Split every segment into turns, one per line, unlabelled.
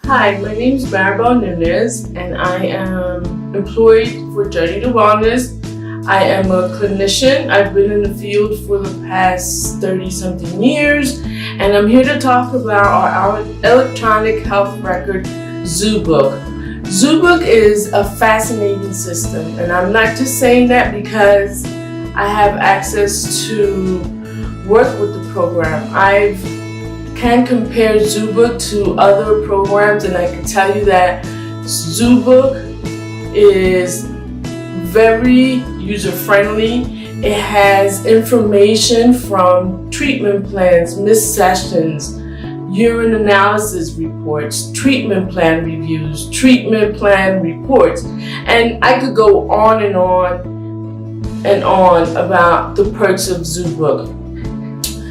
Hi, my name is Maribel Nunez, and I am employed for Journey to Wellness. I am a clinician. I've been in the field for the past 30-something years, and I'm here to talk about our electronic health record, Zoobook. Zoobook is a fascinating system, and I'm not just saying that because I have access to work with the program. I can compare Zoobook to other programs, and I can tell you that Zoobook is very user-friendly. It has information from treatment plans, missed sessions, urine analysis reports, treatment plan reviews, treatment plan reports, and I could go on and on about the perks of Zoobook.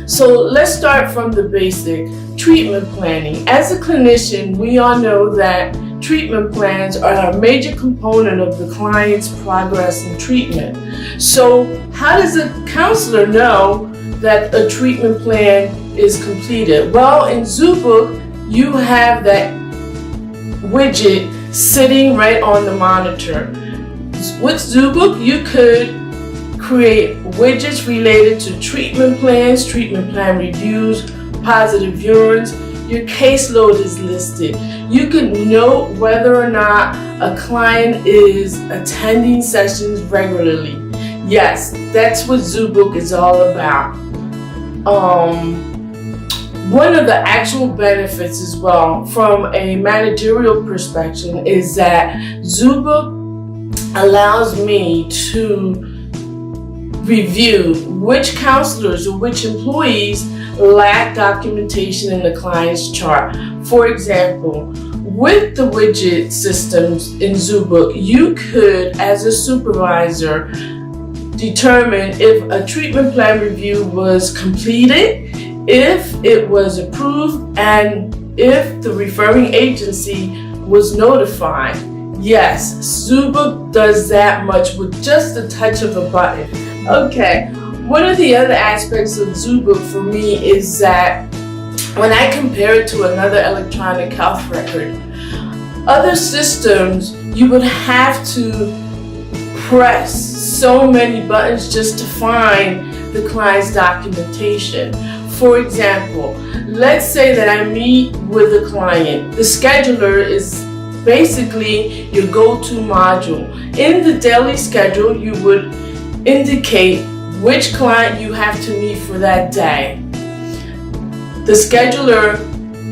So let's start from the basic treatment planning. As a clinician, we all know that treatment plans are a major component of the client's progress in treatment. So how does a counselor know that a treatment plan is completed? Well, in Zoobook, you have that widget sitting right on the monitor. With Zoobook, you could create widgets related to treatment plans, treatment plan reviews, positive urines. Your caseload is listed. You can note whether or not a client is attending sessions regularly. Yes, that's what Zoobook is all about. One of the actual benefits as well from a managerial perspective is that Zoobook allows me to review which counselors or which employees lack documentation in the client's chart. For example, with the widget systems in Zoobook, you could, as a supervisor, determine if a treatment plan review was completed, if it was approved, and if the referring agency was notified. Yes, Zoobook does that much with just a touch of a button. Okay, one of the other aspects of Zoobook for me is that when I compare it to another electronic health record, other systems you would have to press so many buttons just to find the client's documentation. For example, let's say that I meet with a client. The scheduler is basically your go-to module. In the daily schedule, you would indicate which client you have to meet for that day. The scheduler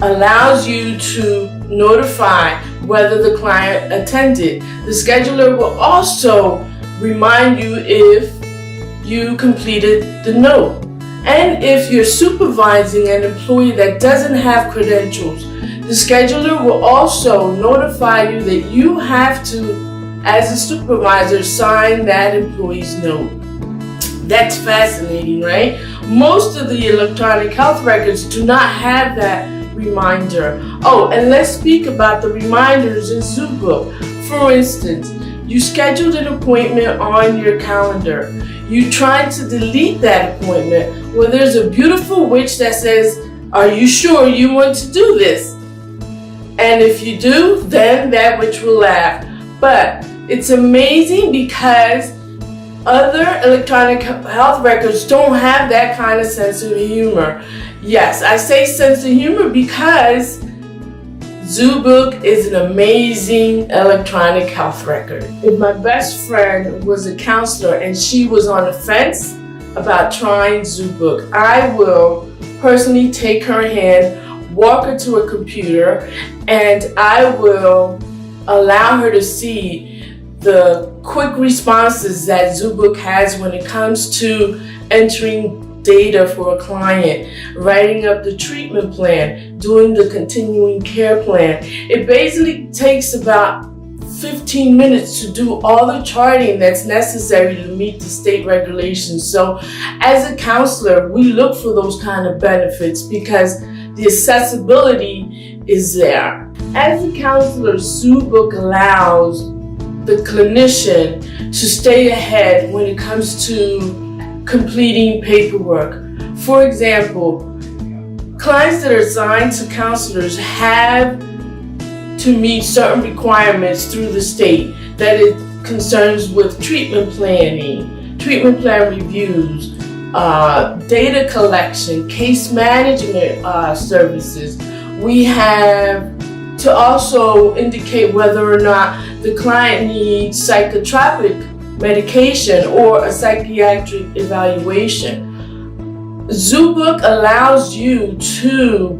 allows you to notify whether the client attended. The scheduler will also remind you if you completed the note. And if you're supervising an employee that doesn't have credentials, the scheduler will also notify you that you have to, as a supervisor, sign that employee's note. That's fascinating, right? Most of the electronic health records do not have that reminder. Oh, and let's speak about the reminders in Zoobook. For instance, you scheduled an appointment on your calendar. You tried to delete that appointment. Well, there's a beautiful widget that says, "Are you sure you want to do this?" And if you do, then that widget will laugh. But it's amazing because other electronic health records don't have that kind of sense of humor. Yes, I say sense of humor because Zoobook is an amazing electronic health record. If my best friend was a counselor and she was on the fence about trying Zoobook, I will personally take her hand, walk her to a computer, and I will allow her to see the quick responses that Zoobook has when it comes to entering data for a client, writing up the treatment plan, doing the continuing care plan. It basically takes about 15 minutes to do all the charting that's necessary to meet the state regulations. So as a counselor, we look for those kind of benefits because the accessibility is there. As a counselor, Zoobook allows the clinician to stay ahead when it comes to completing paperwork. For example, clients that are assigned to counselors have to meet certain requirements through the state that it concerns with treatment planning, treatment plan reviews, data collection, case management services. We have to also indicate whether or not the client needs psychotropic medication or a psychiatric evaluation. Zoobook allows you to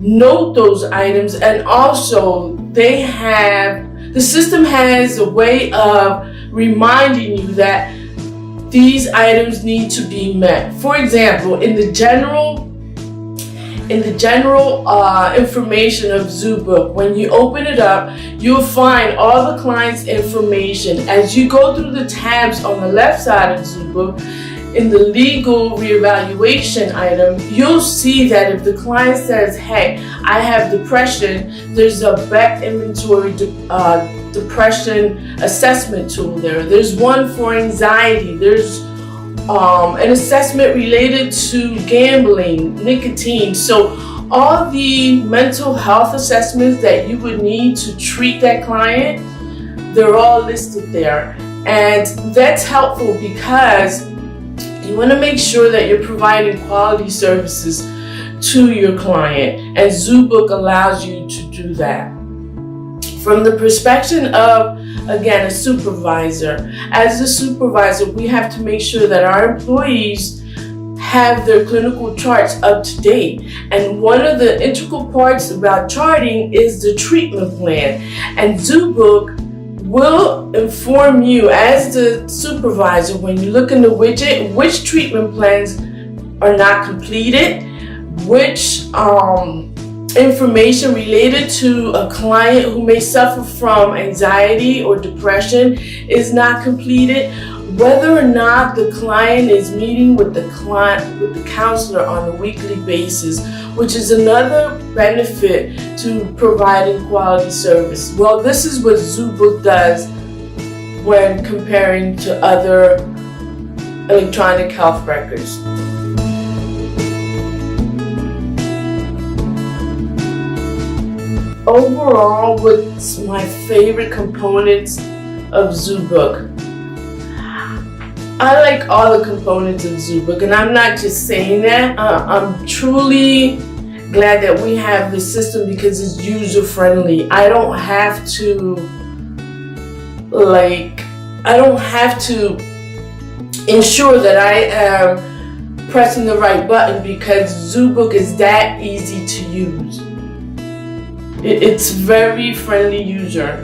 note those items, and also the system has a way of reminding you that these items need to be met. For example, in the general information of Zoobook, when you open it up, you'll find all the client's information. As you go through the tabs on the left side of Zoobook, in the legal reevaluation item, you'll see that if the client says, hey, I have depression, there's a Beck inventory depression assessment tool there. There's one for anxiety. There's an assessment related to gambling, nicotine. So all the mental health assessments that you would need to treat that client, they're all listed there. And that's helpful because you want to make sure that you're providing quality services to your client, and Zoobook allows you to do that. From the perspective of, again, a supervisor, as a supervisor, we have to make sure that our employees have their clinical charts up to date. And one of the integral parts about charting is the treatment plan. And Zoobook will inform you as the supervisor, when you look in the widget, which treatment plans are not completed, which information related to a client who may suffer from anxiety or depression is not completed, whether or not the client is meeting with the counselor on a weekly basis, which is another benefit to providing quality service. Well, this is what Zoobook does when comparing to other electronic health records. Overall, what's my favorite components of Zoobook? I like all the components of Zoobook, and I'm not just saying that. I'm truly glad that we have this system because it's user-friendly. I don't have to ensure that I am pressing the right button because Zoobook is that easy to use. It's very friendly user.